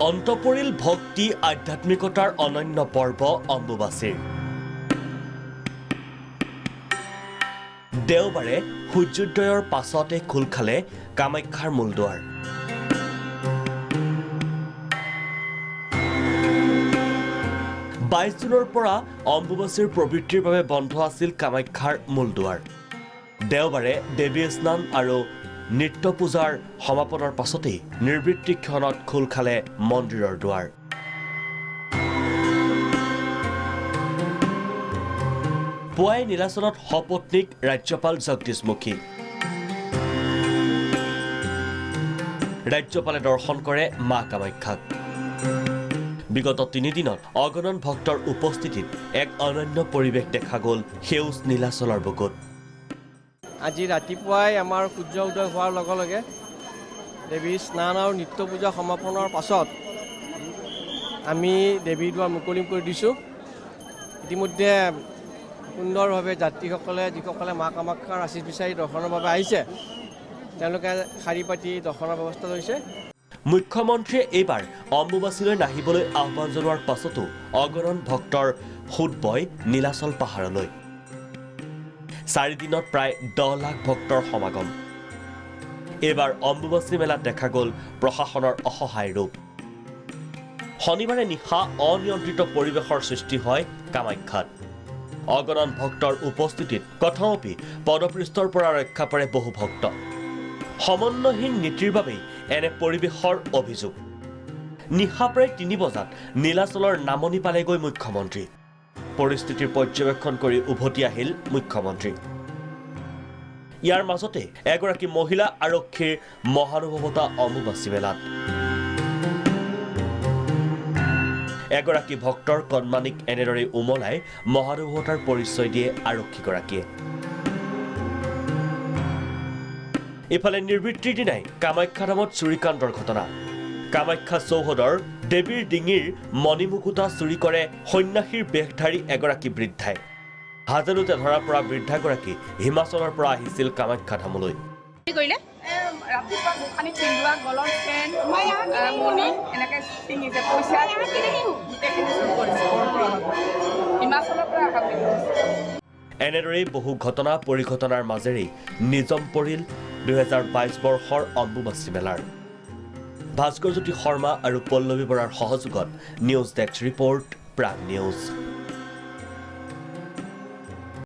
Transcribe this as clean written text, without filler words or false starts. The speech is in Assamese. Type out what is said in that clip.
অন্তপৰিল ভক্তি আধ্যাত্মিকতাৰ অনন্য পৰ্ব অম্বুবাচীৰ। দেওবাৰে সূৰ্যোদয়ৰ পাছতে খোল খালে কামাখ্যাৰ মূলদুৱাৰ। বাইশ জুনৰ পৰা অম্বুবাচীৰ প্ৰবৃত্তিৰ বাবে বন্ধ আছিল কামাখ্যাৰ মূলদুৱাৰ। দেওবাৰে দেৱী স্নান আৰু নিত্য পূজাৰ সমাপনৰ পাছতেই নিবৃত্তি ক্ষণত খোল খালে মন্দিৰৰ দুৱাৰ। পুৱাই নীলাচলত সপত্নীক ৰাজ্যপাল জগদীশ মুখী। ৰাজ্যপালে দৰ্শন কৰে মা কামাখ্যাক। বিগত 3 দিনত অগণন ভক্তৰ উপস্থিতিত এক অনন্য পৰিৱেশ দেখা গ'ল সেউজ নীলাচলৰ বুকুত। আজি ৰাতিপুৱাই আমাৰ সূৰ্য উদয় হোৱাৰ লগে লগে দেৱীৰ স্নান আৰু নিত্য পূজা সমাপনৰ পাছত আমি দেৱীৰ দুৱাৰ মুকলি কৰি দিছোঁ। ইতিমধ্যে সুন্দৰভাৱে যাত্ৰীসকলে যিসকলে মা কামাখ্যাৰ আশীষ বিচাৰি দৰ্শনৰ বাবে আহিছে তেওঁলোকে শাৰী পাতি দৰ্শনৰ ব্যৱস্থা লৈছে। মুখ্যমন্ত্ৰীয়ে এইবাৰ অম্বুবাচীলৈ নাহিবলৈ আহ্বান জনোৱাৰ পাছতো অগণন ভক্তৰ সোঁত বয় নীলাচল পাহাৰলৈ। 4 দিনত প্ৰায় 10 লাখ ভক্তৰ সমাগম। এইবাৰ অম্বুবাচী মেলাত দেখা গ'ল প্ৰশাসনৰ অসহায় ৰূপ। শনিবাৰে নিশা অনিয়ন্ত্ৰিত পৰিৱেশৰ সৃষ্টি হয় কামাখ্যাত। অগণন ভক্তৰ উপস্থিতিত কথমপি পদপৃষ্ঠৰ পৰা ৰক্ষা পৰে বহু ভক্ত। সমন্বয়হীন নীতিৰ বাবেই এনে পৰিৱেশৰ অভিযোগ। নিশা প্ৰায় 3 বজাত নীলাচলৰ নামনি পালেগৈ মুখ্যমন্ত্ৰী। পৰিস্থিতিৰ পৰ্যবেক্ষণ কৰি উভতি আহিল মুখ্যমন্ত্ৰী। ইয়াৰ মাজতে এগৰাকী মহিলা আৰক্ষীৰ মহানুভৱতা অম্বুবাচী মেলাত। এগৰাকী ভক্তৰ কণমানিক এনেদৰে উমলাই মহানুভৱতাৰ পৰিচয় দিয়ে আৰক্ষীগৰাকীয়ে। ইফালে নিবৃত্তিৰ দিনাই কামাখ্যা ধামত চুৰিকাণ্ডৰ ঘটনা। কামাখ্যা চৌহদৰ দেৱীৰ ডিঙিৰ মণিমুকুতা চুৰি কৰে সন্যাসীৰ বেশধাৰী এগৰাকী বৃদ্ধাই। হাজেলোতে ধৰা পৰা বৃদ্ধাগৰাকী হিমাচলৰ পৰা আহিছিল কামাখ্যা ধামলৈ। ৰাতিপুৱা গোসানীক পিন্ধোৱা গলৰ চেন মণি এনেকৈ চিঙিছে, পইচা গোটেইখিনি চুৰ কৰিছে। হিমাচলৰ পৰা অহা বুলি কৈছে। এনেদৰেই বহু ঘটনা পৰিঘটনাৰ মাজেৰেই নিজম পৰিল 2022 বৰ্ষৰ অম্বুবাচী মেলাৰ। ভাস্কৰজ্যোতি শৰ্মা আৰু পল্লৱী বৰাৰ সহযোগত news desk report Prag news.